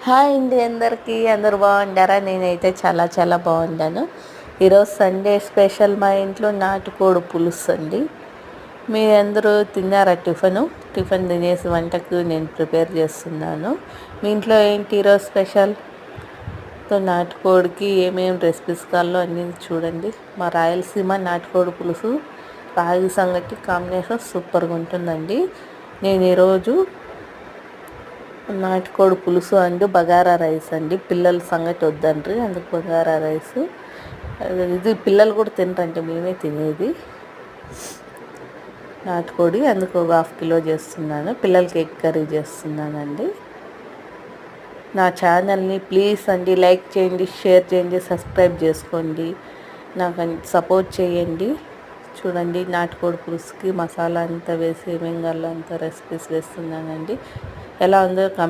Hi అండి అందరికీ. అందరూ బాగుంటారా? నేనైతే చాలా చాలా బాగున్నాను. ఈరోజు సండే స్పెషల్ మా ఇంట్లో నాటుకోడి పులుసు అండి. మీరందరూ తిన్నారా? టిఫిన్ తినేసి వంటకు నేను ప్రిపేర్ చేస్తున్నాను. మీ ఇంట్లో ఏంటి ఈరోజు స్పెషల్? నాటుకోడికి ఏమేమి రెసిపీస్ కావాలో అన్నీ చూడండి. మా రాయలసీమ నాటుకోడి పులుసు రాగి సంగటి కాంబినేషన్ సూపర్గా ఉంటుందండి. నేను ఈరోజు నాటుకోడి పులుసు అండ్ బగారా రైస్ అండి. పిల్లల సంగతి వద్దండ్రి, అందుకు బగారా రైస్. ఇది పిల్లలు కూడా తినరంటే మేమే తినేది. నాటుకోడి అందుకు 1/2 కిలో చేస్తున్నాను. పిల్లలకి ఎగ్ కర్రీ చేస్తున్నానండి. నా ఛానల్ని ప్లీజ్ అండి లైక్ చేయండి, షేర్ చేయండి, సబ్స్క్రైబ్ చేసుకోండి, నాకు సపోర్ట్ చేయండి. చూడండి, నాటుకోడి పులుసుకి మసాలా అంతా వేసి ఏమేం కావాలో అంతా రెసిపీస్ వేస్తున్నానండి. ఎలా ఉందో